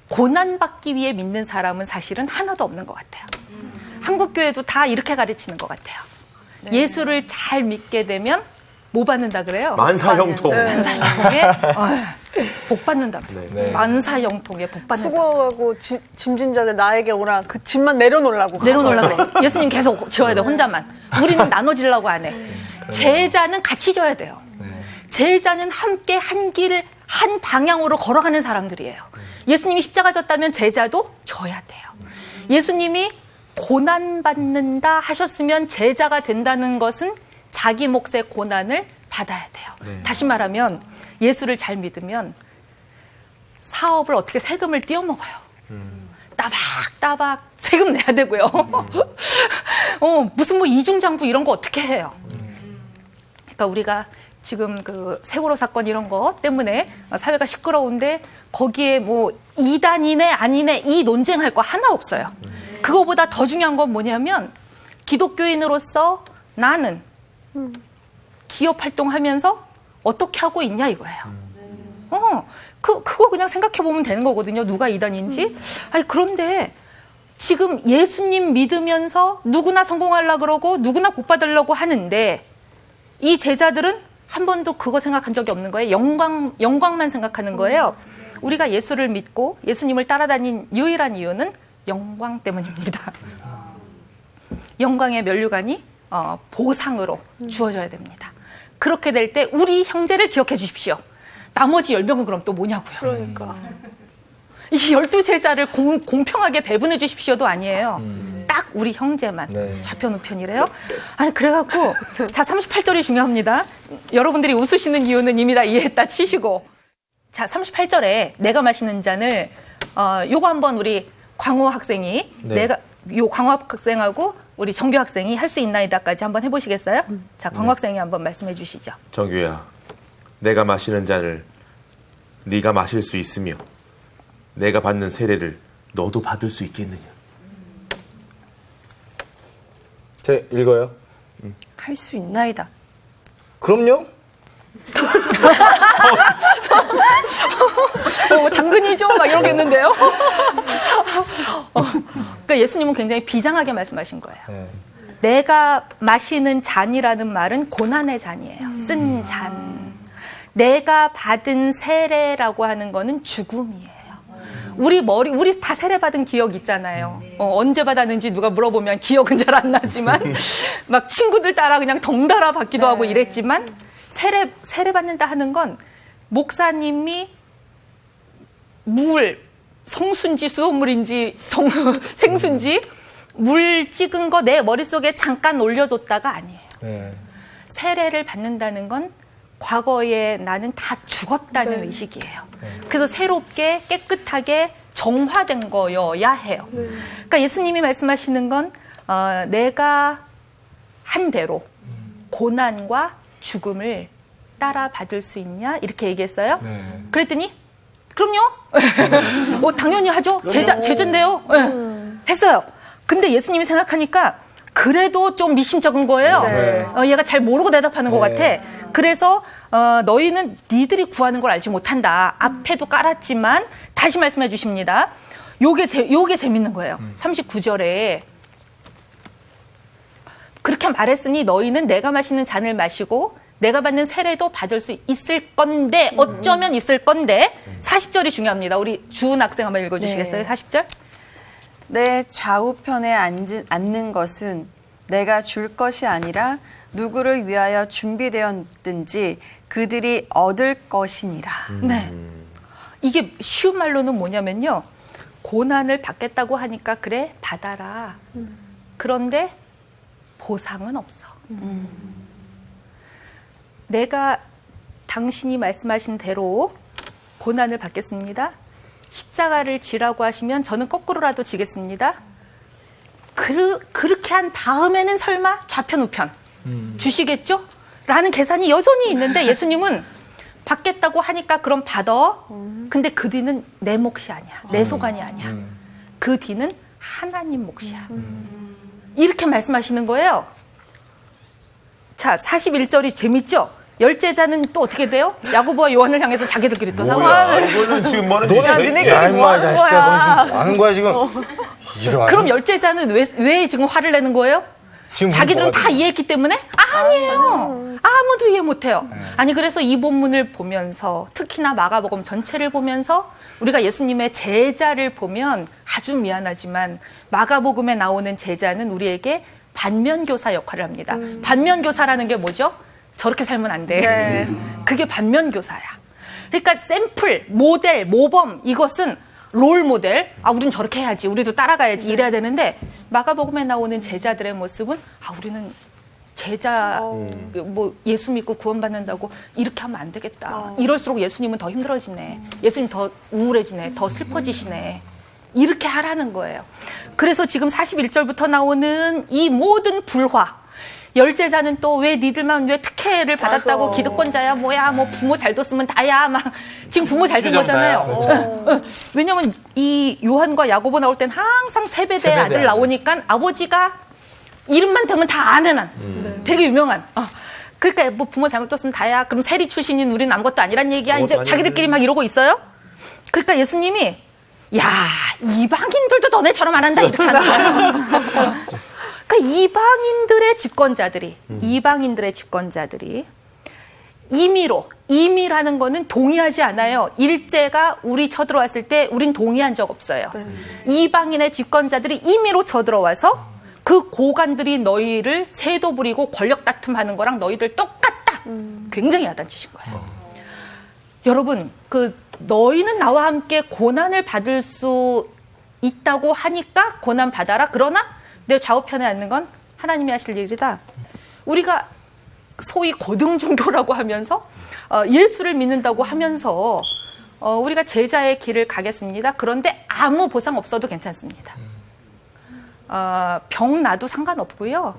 [SPEAKER 3] 고난받기 위해 믿는 사람은 사실은 하나도 없는 것 같아요. 한국교회도 다 이렇게 가르치는 것 같아요. 예수를 잘 믿게 되면 뭐 받는다 그래요?
[SPEAKER 1] 만사형통.
[SPEAKER 3] 만사형통에 복 받는다. 만사형통에 복 받는다.
[SPEAKER 6] 수고하고 짐진 자들 나에게 오라. 그 짐만 내려놓으려고.
[SPEAKER 3] 내려놓으려고 그래. 예수님 계속 지어야 돼, 혼자만. 우리는 나눠지려고 안 해. 제자는 같이 져야 돼요. 제자는 함께 한 길, 한 방향으로 걸어가는 사람들이에요. 예수님이 십자가 졌다면 제자도 져야 돼요. 예수님이 고난받는다 하셨으면 제자가 된다는 것은 자기 몫의 고난을 받아야 돼요. 다시 말하면 예수를 잘 믿으면 사업을 어떻게 세금을 띄어먹어요. 따박따박 세금 내야 되고요. 무슨 뭐 이중장부 이런 거 어떻게 해요. 그러니까 우리가 지금 그 세월호 사건 이런 거 때문에 사회가 시끄러운데 거기에 뭐 이단이네 아니네 이 논쟁할 거 하나 없어요. 그거보다 더 중요한 건 뭐냐면 기독교인으로서 나는 기업 활동하면서 어떻게 하고 있냐 이거예요. 그거 그냥 생각해 보면 되는 거거든요. 누가 이단인지. 아니 그런데 지금 예수님 믿으면서 누구나 성공하려고 그러고 누구나 복 받으려고 하는데 이 제자들은 한 번도 그거 생각한 적이 없는 거예요. 영광만 생각하는 거예요. 우리가 예수를 믿고 예수님을 따라다닌 유일한 이유는 영광 때문입니다. 영광의 면류관이 보상으로 주어져야 됩니다. 그렇게 될 때 우리 형제를 기억해 주십시오. 나머지 10명은 그럼 또 뭐냐고요.
[SPEAKER 6] 그러니까.
[SPEAKER 3] 이 12제자를 공평하게 배분해 주십시오도 아니에요. 딱 우리 형제만 좌편 우편이래요. 아니 그래갖고 자 38절이 중요합니다. 여러분들이 웃으시는 이유는 이미 다 이해했다 치시고 자 38절에 내가 마시는 잔을 요거 한번 우리 광우 학생이 요 광우 학생하고 우리 정규 학생이 할 수 있나이다까지 한번 해보시겠어요? 자 광우 학생이 한번 말씀해 주시죠.
[SPEAKER 7] 정규야, 내가 마시는 잔을 네가 마실 수 있으며 내가 받는 세례를 너도 받을 수 있겠느냐?
[SPEAKER 2] 제 읽어요.
[SPEAKER 4] 할 수 있나이다.
[SPEAKER 2] 그럼요.
[SPEAKER 3] 당근이죠? 막 이러겠는데요? 그러니까 예수님은 굉장히 비장하게 말씀하신 거예요. 내가 마시는 잔이라는 말은 고난의 잔이에요. 쓴 잔. 내가 받은 세례라고 하는 거는 죽음이에요. 우리 다 세례받은 기억 있잖아요. 언제 받았는지 누가 물어보면 기억은 잘 안 나지만, 막 친구들 따라 그냥 덩달아 받기도 하고 이랬지만, 세례받는다 하는 건 목사님이 성순지 수돗물인지 생수인지 물 찍은 거 내 머릿속에 잠깐 올려줬다가 아니에요. 세례를 받는다는 건 과거에 나는 다 죽었다는 의식이에요. 그래서 새롭게 깨끗하게 정화된 거여야 해요. 그러니까 예수님이 말씀하시는 건 내가 한 대로 고난과 죽음을 따라 받을 수 있냐 이렇게 얘기했어요. 그랬더니 그럼요. 당연히 하죠. 제자인데요. 했어요. 근데 예수님이 생각하니까 그래도 좀 미심쩍은 거예요. 얘가 잘 모르고 대답하는 것 같아. 그래서 너희는 니들이 구하는 걸 알지 못한다. 앞에도 깔았지만 다시 말씀해 주십니다. 요게 재밌는 거예요. 39절에 그렇게 말했으니 너희는 내가 마시는 잔을 마시고 내가 받는 세례도 받을 수 있을 건데 어쩌면 있을 건데 40절이 중요합니다. 우리 주은 학생 한번 읽어주시겠어요? 40절?
[SPEAKER 4] 내 좌우편에 앉는 것은 내가 줄 것이 아니라 누구를 위하여 준비되었든지 그들이 얻을 것이니라.
[SPEAKER 3] 네. 이게 쉬운 말로는 뭐냐면요. 고난을 받겠다고 하니까 그래 받아라. 그런데 보상은 없어. 내가 당신이 말씀하신 대로 고난을 받겠습니다. 십자가를 지라고 하시면 저는 거꾸로라도 지겠습니다. 그렇게 한 다음에는 설마 좌편 우편 주시겠죠? 라는 계산이 여전히 있는데 예수님은 받겠다고 하니까 그럼 받아. 근데 그 뒤는 내 몫이 아니야. 내 소관이 아니야. 그 뒤는 하나님 몫이야. 이렇게 말씀하시는 거예요. 자, 41절이 재밌죠? 열제자는 또 어떻게 돼요? 야고보와 요한을 향해서 자기들끼리 또
[SPEAKER 1] 뭐야, 이거는 지금 뭐는
[SPEAKER 2] 야, 임마, 자식아, 너 지금 뭐 하는 거야, 지금?
[SPEAKER 3] 그럼 열제자는 왜 지금 화를 내는 거예요? 자기들은 다 이해했기 때문에? 아니에요. 아무도 이해 못해요. 아니, 그래서 이 본문을 보면서, 특히나 마가복음 전체를 보면서, 우리가 예수님의 제자를 보면 아주 미안하지만, 마가복음에 나오는 제자는 우리에게 반면교사 역할을 합니다. 반면교사라는 게 뭐죠? 저렇게 살면 안 돼. 그게 반면교사야. 그러니까 샘플, 모델, 모범 이것은 롤 모델. 우린 저렇게 해야지. 우리도 따라가야지. 이래야 되는데 마가복음에 나오는 제자들의 모습은 우리는 제자 뭐 예수 믿고 구원받는다고 이렇게 하면 안 되겠다. 이럴수록 예수님은 더 힘들어지네. 예수님 더 우울해지네. 더 슬퍼지시네. 이렇게 하라는 거예요. 그래서 지금 41절부터 나오는 이 모든 불화, 열제자는 또 왜 니들만 왜 특혜를 받았다고 기득권자야 뭐야 뭐 부모 잘 뒀으면 다야 막 지금 부모 잘 둔 거잖아요. 왜냐면 이 요한과 야고보 나올 땐 항상 세베대 아들 나오니까 아버지가 이름만 대면 다 아는 한 되게 유명한. 그러니까 뭐 부모 잘못 뒀으면 다야. 그럼 세리 출신인 우리는 아무것도 아니란 얘기야. 이제 자기들끼리 막 이러고 있어요. 그러니까 예수님이 야 이방인들도 너네처럼 안 한다 이렇게 하는 거예요. 그러니까 이방인들의 집권자들이 임의라는 거는 동의하지 않아요. 일제가 우리 쳐들어왔을 때 우린 동의한 적 없어요. 이방인의 집권자들이 임의로 쳐들어와서 그 고관들이 너희를 세도 부리고 권력 다툼하는 거랑 너희들 똑같다. 굉장히 야단치신 거예요. 여러분, 너희는 나와 함께 고난을 받을 수 있다고 하니까 고난 받아라. 그러나 내 좌우편에 앉는 건 하나님이 하실 일이다. 우리가 소위 고등 종교라고 하면서 예수를 믿는다고 하면서 우리가 제자의 길을 가겠습니다. 그런데 아무 보상 없어도 괜찮습니다. 병 나도 상관없고요.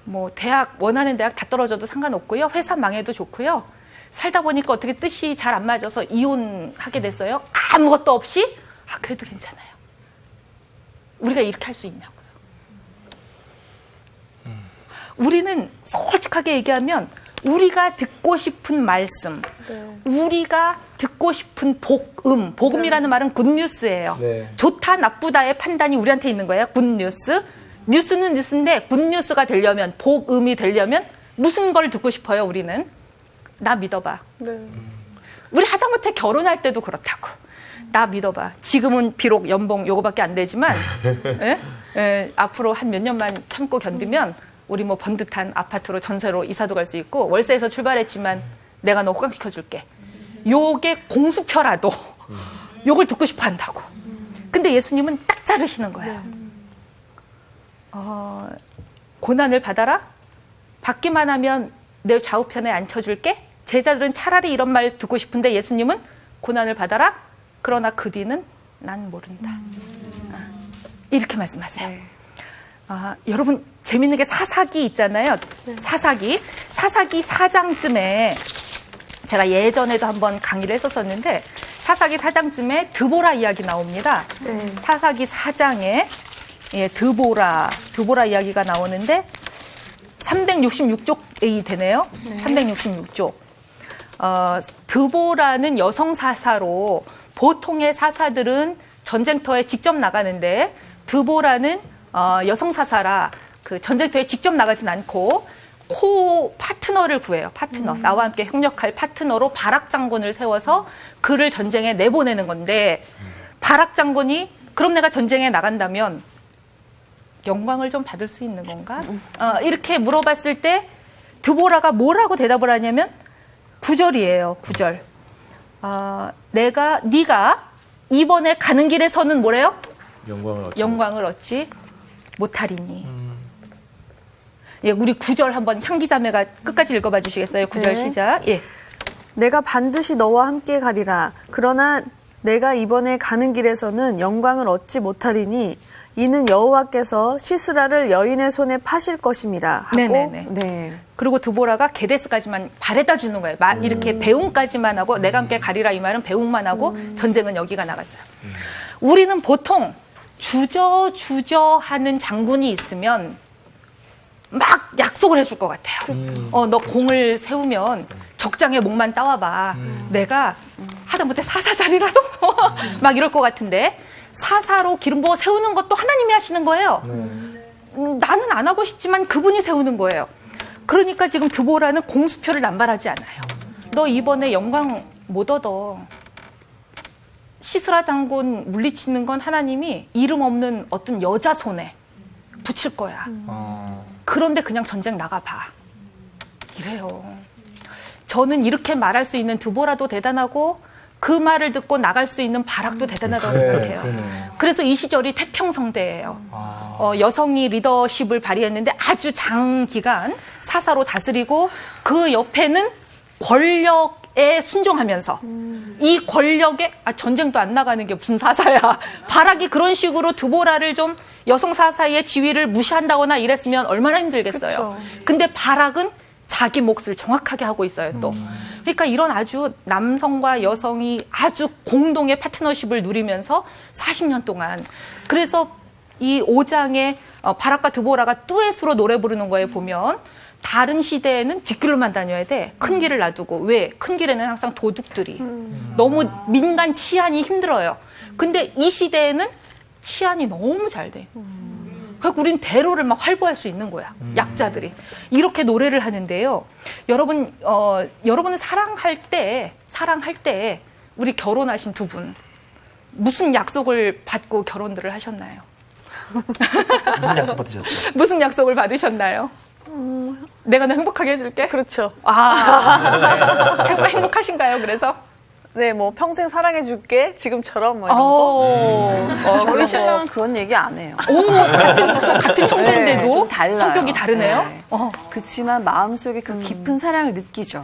[SPEAKER 3] 뭐 원하는 대학 다 떨어져도 상관없고요. 회사 망해도 좋고요. 살다 보니까 어떻게 뜻이 잘 안 맞아서 이혼하게 됐어요. 아무것도 없이 그래도 괜찮아요. 우리가 이렇게 할 수 있냐고요. 우리는 솔직하게 얘기하면 우리가 듣고 싶은 말씀, 우리가 듣고 싶은 복음이라는 말은 굿뉴스예요. 좋다 나쁘다의 판단이 우리한테 있는 거예요. 굿뉴스. 뉴스는 뉴스인데 굿뉴스가 되려면, 복음이 되려면 무슨 걸 듣고 싶어요, 우리는? 나 믿어봐. 우리 하다못해 결혼할 때도 그렇다고. 나 믿어봐. 지금은 비록 연봉 요거밖에 안 되지만 앞으로 한 몇 년만 참고 견디면 우리 뭐 번듯한 아파트로 전세로 이사도 갈 수 있고 월세에서 출발했지만 내가 너 호강시켜줄게. 요게 공수표라도 요걸 듣고 싶어 한다고. 근데 예수님은 딱 자르시는 거예요. 고난을 받아라? 받기만 하면 내 좌우편에 앉혀줄게? 제자들은 차라리 이런 말 듣고 싶은데 예수님은 고난을 받아라? 그러나 그 뒤는 난 모른다. 이렇게 말씀하세요. 여러분 재밌는 게 사사기 있잖아요. 사사기 4장쯤에 제가 예전에도 한번 강의를 했었었는데 사사기 4장쯤에 드보라 이야기 나옵니다. 사사기 4장에 드보라 이야기가 나오는데 366쪽이 되네요. 366쪽. 드보라는 여성 사사로 보통의 사사들은 전쟁터에 직접 나가는데 드보라는 여성 사사라 그 전쟁터에 직접 나가진 않고 파트너를 구해요. 나와 함께 협력할 파트너로 바락 장군을 세워서 그를 전쟁에 내보내는 건데 바락 장군이 그럼 내가 전쟁에 나간다면 영광을 좀 받을 수 있는 건가? 이렇게 물어봤을 때 드보라가 뭐라고 대답을 하냐면 9절이에요. 9절. 네가 이번에 가는 길에서는 뭐래요? 영광을 얻지 못하리니. 예, 우리 9절 한번 향기자매가 끝까지 읽어봐 주시겠어요? 9절 시작. 예.
[SPEAKER 6] 내가 반드시 너와 함께 가리라. 그러나 내가 이번에 가는 길에서는 영광을 얻지 못하리니 이는 여호와께서 시스라를 여인의 손에 파실 것임이라 하고.
[SPEAKER 3] 네네네. 그리고 드보라가 게데스까지만 바래다 주는 거예요. 이렇게 배웅까지만 하고 내가 함께 가리라 이 말은 배웅만 하고 전쟁은 여기가 나갔어요. 우리는 보통 주저하는 장군이 있으면 막 약속을 해줄 것 같아요. 너 공을 세우면 적장에 목만 따와봐. 내가 하다못해 사사 자리라도 막 이럴 것 같은데 사사로 기름 부어 세우는 것도 하나님이 하시는 거예요. 나는 안 하고 싶지만 그분이 세우는 거예요. 그러니까 지금 드보라는 공수표를 남발하지 않아요. 너 이번에 영광 못 얻어. 시스라 장군 물리치는 건 하나님이 이름 없는 어떤 여자 손에 붙일 거야. 그런데 그냥 전쟁 나가봐. 이래요. 저는 이렇게 말할 수 있는 드보라도 대단하고 그 말을 듣고 나갈 수 있는 바락도 대단하다고 생각해요. 그래서 이 시절이 태평성대예요. 여성이 리더십을 발휘했는데 아주 장기간 사사로 다스리고 그 옆에는 권력에 순종하면서 이 권력에 전쟁도 안 나가는 게 무슨 사사야. 바락이 그런 식으로 드보라를 좀 여성 사사의 지위를 무시한다거나 이랬으면 얼마나 힘들겠어요. 근데 바락은 자기 몫을 정확하게 하고 있어요, 또. 그러니까 이런 아주 남성과 여성이 아주 공동의 파트너십을 누리면서 40년 동안. 그래서 이 5장의 바락과 드보라가 뚜엣으로 노래 부르는 거에 보면 다른 시대에는 뒷길로만 다녀야 돼. 큰 길을 놔두고. 왜? 큰 길에는 항상 도둑들이. 너무 민간 치안이 힘들어요. 근데 이 시대에는 치안이 너무 잘 돼. 그러니까 우린 대로를 막 활보할 수 있는 거야. 약자들이. 이렇게 노래를 하는데요. 여러분은 사랑할 때 우리 결혼하신 두 분 무슨 약속을 받고 결혼들을 하셨나요?
[SPEAKER 2] 무슨 약속 받으셨어요?
[SPEAKER 3] 무슨 약속을 받으셨나요? 내가 너 행복하게 해줄게?
[SPEAKER 6] 그렇죠.
[SPEAKER 3] 행복하신가요, 그래서?
[SPEAKER 6] 네, 뭐 평생 사랑해줄게. 지금처럼 뭐 이런 거.
[SPEAKER 4] 저희 신랑은 그런 얘기 안 해요.
[SPEAKER 3] 같은 형제인데도
[SPEAKER 4] 좀 달라요.
[SPEAKER 3] 성격이 다르네요?
[SPEAKER 4] 네. 그렇지만 마음속에 그 깊은 사랑을 느끼죠.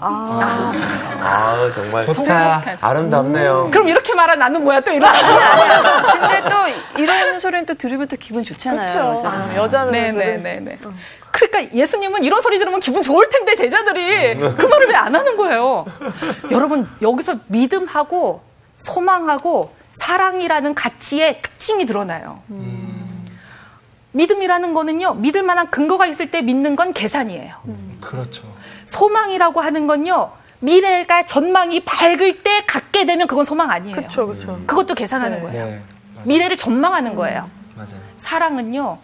[SPEAKER 7] 정말
[SPEAKER 2] 좋다.
[SPEAKER 7] 아름답네요.
[SPEAKER 3] 그럼 이렇게 말한 나는 뭐야, 또 이런.
[SPEAKER 4] 근데 또 이런 소리는 또 들으면 또 기분 좋잖아요.
[SPEAKER 6] 그렇죠. 여자는
[SPEAKER 3] 네네네. 그러니까 예수님은 이런 소리 들으면 기분 좋을 텐데 제자들이 그 말을 왜 안 하는 거예요? 여러분, 여기서 믿음하고 소망하고 사랑이라는 가치의 특징이 드러나요. 믿음이라는 거는요, 믿을 만한 근거가 있을 때 믿는 건 계산이에요.
[SPEAKER 2] 그렇죠.
[SPEAKER 3] 소망이라고 하는 건요, 미래가 전망이 밝을 때 갖게 되면 그건 소망 아니에요.
[SPEAKER 6] 그렇죠, 그렇죠.
[SPEAKER 3] 그것도 계산하는 거예요.
[SPEAKER 2] 네.
[SPEAKER 3] 미래를 전망하는 거예요.
[SPEAKER 2] 맞아요.
[SPEAKER 3] 사랑은요,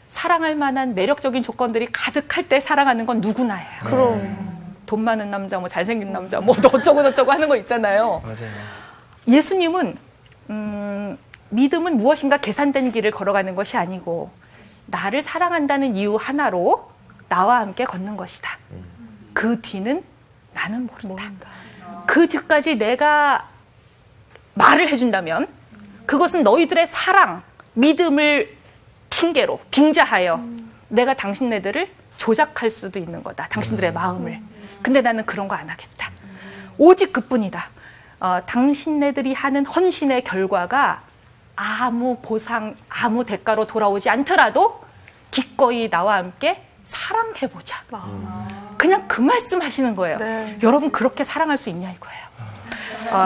[SPEAKER 3] 사랑할 만한 매력적인 조건들이 가득할 때 사랑하는 건 누구나예요.
[SPEAKER 6] 그럼.
[SPEAKER 3] 돈 많은 남자, 뭐 잘생긴 남자, 뭐 어쩌고 저쩌고 하는 거 있잖아요.
[SPEAKER 2] 맞아요.
[SPEAKER 3] 예수님은 믿음은 무엇인가 계산된 길을 걸어가는 것이 아니고 나를 사랑한다는 이유 하나로 나와 함께 걷는 것이다. 그 뒤는 나는 모른다. 그 뒤까지 내가 말을 해준다면 그것은 너희들의 사랑, 믿음을 핑계로 빙자하여 내가 당신네들을 조작할 수도 있는 거다. 당신들의 마음을. 근데 나는 그런 거 안 하겠다. 오직 그뿐이다. 당신네들이 하는 헌신의 결과가 아무 보상, 아무 대가로 돌아오지 않더라도 기꺼이 나와 함께 사랑해보자. 그냥 그 말씀 하시는 거예요.
[SPEAKER 6] 네.
[SPEAKER 3] 여러분 그렇게 사랑할 수 있냐 이거예요.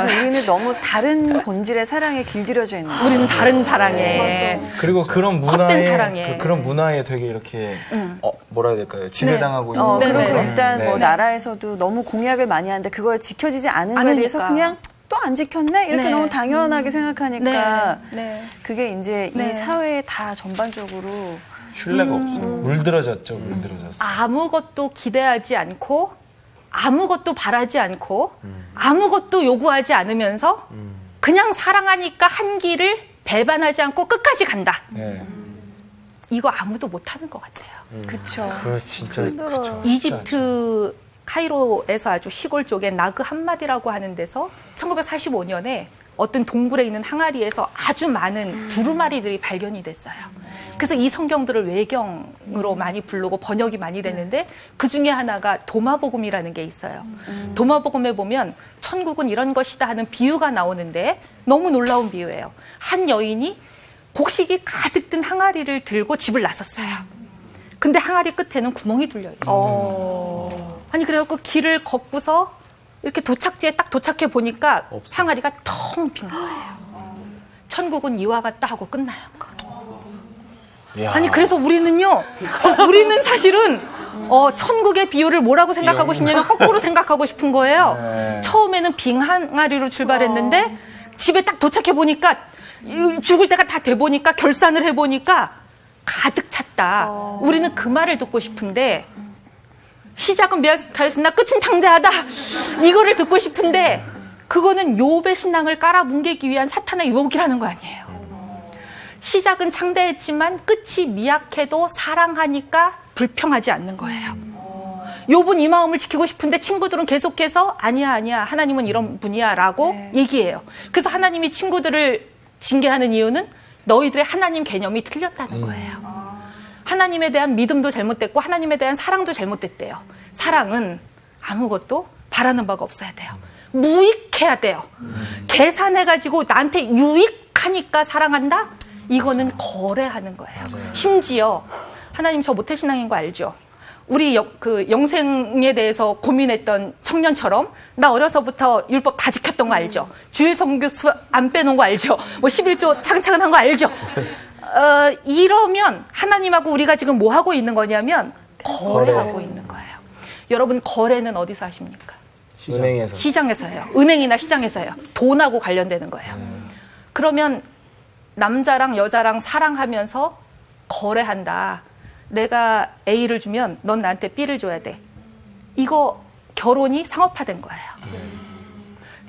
[SPEAKER 4] 우리는 너무 다른 본질의 사랑에 길들여져 있는 거예요.
[SPEAKER 3] 우리는 다른 사랑에.
[SPEAKER 2] 그리고 그런
[SPEAKER 3] 헛된 사랑에.
[SPEAKER 2] 문화에 그런 문화에 되게 이렇게 뭐라 해야 될까요? 지배당하고 있는.
[SPEAKER 3] 네,
[SPEAKER 4] 그리고
[SPEAKER 3] 네.
[SPEAKER 4] 일단
[SPEAKER 2] 네.
[SPEAKER 4] 뭐 나라에서도 너무 공약을 많이 하는데 그걸 지켜지지 않은 거에 대해서
[SPEAKER 3] 않으니까.
[SPEAKER 4] 그냥 또 안 지켰네? 이렇게
[SPEAKER 3] 네.
[SPEAKER 4] 너무 당연하게 생각하니까
[SPEAKER 3] 네.
[SPEAKER 4] 그게 이제
[SPEAKER 3] 네.
[SPEAKER 4] 이 사회에 다 전반적으로
[SPEAKER 2] 신뢰가 없어. 물들어졌죠, 물들어졌어.
[SPEAKER 3] 아무것도 기대하지 않고 아무것도 바라지 않고 아무것도 요구하지 않으면서 그냥 사랑하니까 한 길을 배반하지 않고 끝까지 간다.
[SPEAKER 2] 네.
[SPEAKER 3] 이거 아무도 못하는 것 같아요.
[SPEAKER 4] 그쵸.
[SPEAKER 2] 그거 진짜 그렇죠.
[SPEAKER 3] 이집트 카이로에서 아주 시골 쪽에 나그 한마디라고 하는 데서 1945년에 어떤 동굴에 있는 항아리에서 아주 많은 두루마리들이 발견이 됐어요. 그래서 이 성경들을 외경으로 많이 부르고 번역이 많이 됐는데 그 중에 하나가 도마복음이라는 게 있어요. 도마복음에 보면 천국은 이런 것이다 하는 비유가 나오는데 너무 놀라운 비유예요. 한 여인이 곡식이 가득 든 항아리를 들고 집을 나섰어요. 근데 항아리 끝에는 구멍이 뚫려 있어요. 아니 그래갖고 길을 걷고서 이렇게 도착지에 딱 도착해 보니까 항아리가 텅 빈 거예요. 천국은 이와 같다 하고 끝나요. 아니 그래서 우리는요, 우리는 사실은 천국의 비유를 뭐라고 생각하고 싶냐면 거꾸로 생각하고 싶은 거예요.
[SPEAKER 2] 네.
[SPEAKER 3] 처음에는 빈 항아리로 출발했는데 집에 딱 도착해 보니까 죽을 때가 다 돼 보니까 결산을 해 보니까 가득 찼다. 우리는 그 말을 듣고 싶은데 시작은 미약하였으나 끝은 당대하다. 이거를 듣고 싶은데 그거는 욥의 신앙을 깔아 뭉개기 위한 사탄의 유혹이라는 거 아니에요. 시작은 창대했지만 끝이 미약해도 사랑하니까 불평하지 않는 거예요. 욥은 이 마음을 지키고 싶은데 친구들은 계속해서 아니야 하나님은 이런 분이야 라고 얘기해요. 그래서 하나님이 친구들을 징계하는 이유는 너희들의 하나님 개념이 틀렸다는 거예요. 하나님에 대한 믿음도 잘못됐고 하나님에 대한 사랑도 잘못됐대요. 사랑은 아무것도 바라는 바가 없어야 돼요. 무익해야 돼요. 계산해가지고 나한테 유익하니까 사랑한다? 이거는 거래하는 거예요. 심지어 하나님 저 모태신앙인 거 알죠? 우리 그 영생에 대해서 고민했던 청년처럼 나 어려서부터 율법 다 지켰던 거 알죠? 주일 성교수 안 빼놓은 거 알죠? 뭐 11조 차근차근 한 거 알죠? 이러면 하나님하고 우리가 지금 뭐 하고 있는 거냐면 거래하고 있는 거예요. 여러분 거래는 어디서 하십니까?
[SPEAKER 2] 은행에서.
[SPEAKER 3] 시장에서 해요. 은행이나 시장에서 해요. 돈하고 관련되는 거예요. 그러면 남자랑 여자랑 사랑하면서 거래한다. 내가 A를 주면 넌 나한테 B를 줘야 돼. 이거 결혼이 상업화된 거예요.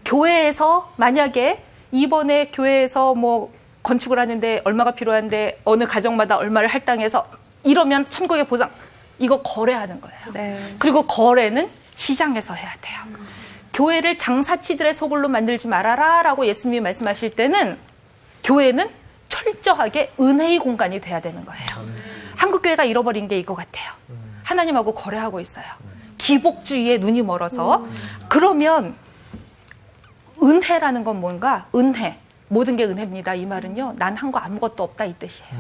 [SPEAKER 3] 교회에서 만약에 이번에 교회에서 뭐 건축을 하는데 얼마가 필요한데 어느 가정마다 얼마를 할당해서 이러면 천국의 보상. 이거 거래하는 거예요.
[SPEAKER 4] 네.
[SPEAKER 3] 그리고 거래는 시장에서 해야 돼요. 교회를 장사치들의 소굴로 만들지 말아라 라고 예수님이 말씀하실 때는 교회는 철저하게 은혜의 공간이 돼야 되는 거예요. 한국 교회가 잃어버린 게 이거 같아요. 하나님하고 거래하고 있어요. 기복주의에 눈이 멀어서. 그러면 은혜라는 건 뭔가? 은혜. 모든 게 은혜입니다. 이 말은요. 난 한 거 아무것도 없다 이 뜻이에요.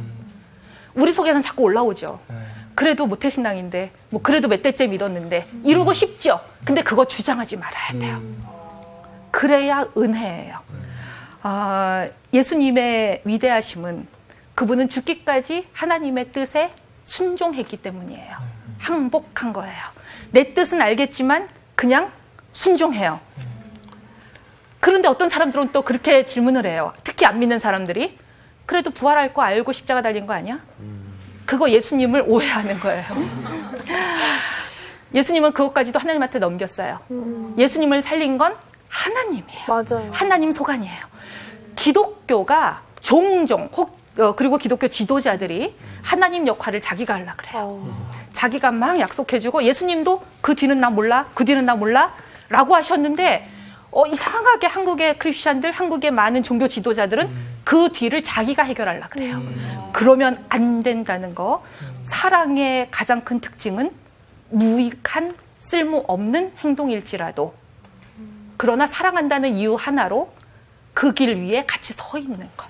[SPEAKER 3] 우리 속에는 자꾸 올라오죠. 그래도 모태신앙인데 뭐 그래도 몇 대째 믿었는데 이러고 싶죠. 근데 그거 주장하지 말아야 돼요. 그래야 은혜예요. 예수님의 위대하심은 그분은 죽기까지 하나님의 뜻에 순종했기 때문이에요. 항복한 거예요. 내 뜻은 알겠지만 그냥 순종해요. 그런데 어떤 사람들은 또 그렇게 질문을 해요. 특히 안 믿는 사람들이. 그래도 부활할 거 알고 십자가 달린 거 아니야? 그거 예수님을 오해하는 거예요. 예수님은 그것까지도 하나님한테 넘겼어요. 예수님을 살린 건 하나님이에요.
[SPEAKER 6] 맞아요.
[SPEAKER 3] 하나님 소관이에요. 기독교가 종종 그리고 기독교 지도자들이 하나님 역할을 자기가 하려고 그래요. 자기가 막 약속해주고 예수님도 그 뒤는 나 몰라, 그 뒤는 나 몰라 라고 하셨는데 이상하게 한국의 크리스찬들, 한국의 많은 종교 지도자들은 그 뒤를 자기가 해결하려고 그래요. 그러면 안 된다는 거. 사랑의 가장 큰 특징은 무익한 쓸모없는 행동일지라도 그러나 사랑한다는 이유 하나로 그 길 위에 같이 서 있는 것.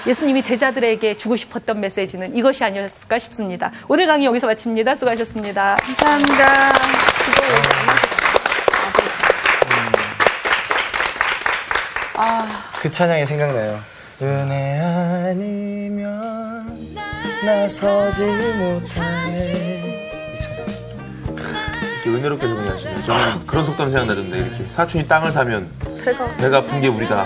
[SPEAKER 3] 예수님이 제자들에게 주고 싶었던 메시지는 이것이 아니었을까 싶습니다. 오늘 강의 여기서 마칩니다. 수고하셨습니다.
[SPEAKER 4] 감사합니다.
[SPEAKER 2] 그 찬양이 생각나요. 은혜 아니면 나서지 못하네. 이 찬양.
[SPEAKER 7] 이렇게 은혜롭게 정리하시네요. 저는 그런 속담 생각나던데 이렇게 사촌이 땅을 사면 배가 아픈 게 우리다.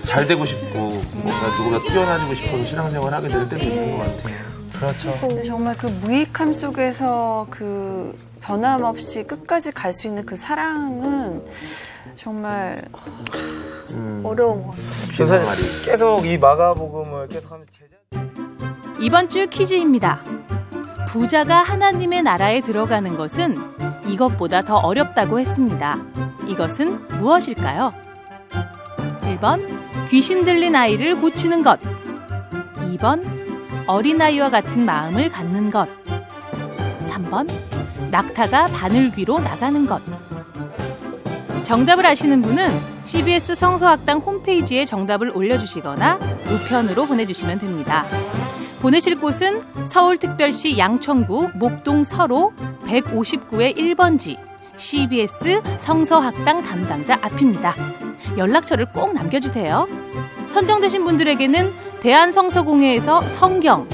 [SPEAKER 7] 잘 되고 싶고 뭔가 누구보다 뛰어나지고 싶어서 신앙생활 하게 될 때도 있는 것 같아요.
[SPEAKER 2] 그렇죠.
[SPEAKER 4] 근데 정말 그 무익함 속에서 그 변함없이 끝까지 갈 수 있는 그 사랑은 정말
[SPEAKER 6] 어려운 것 같아요.
[SPEAKER 2] 그래서 계속 이 마가복음을 계속 하면
[SPEAKER 5] 이번 주 퀴즈입니다. 부자가 하나님의 나라에 들어가는 것은 이것보다 더 어렵다고 했습니다. 이것은 무엇일까요? 1번 귀신 들린 아이를 고치는 것. 2번 어린아이와 같은 마음을 갖는 것. 3번 낙타가 바늘귀로 나가는 것. 정답을 아시는 분은 CBS 성서학당 홈페이지에 정답을 올려주시거나 우편으로 보내주시면 됩니다. 보내실 곳은 서울특별시 양천구 목동 서로 159의 1번지 CBS 성서학당 담당자 앞입니다. 연락처를 꼭 남겨주세요. 선정되신 분들에게는 대한성서공회에서 성경,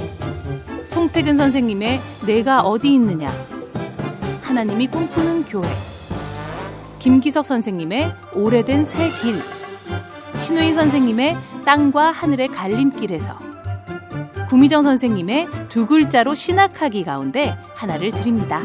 [SPEAKER 5] 송태근 선생님의 내가 어디 있느냐, 하나님이 꿈꾸는 교회, 김기석 선생님의 오래된 새 길, 신우인 선생님의 땅과 하늘의 갈림길에서, 구미정 선생님의 두 글자로 신학하기 가운데 하나를 드립니다.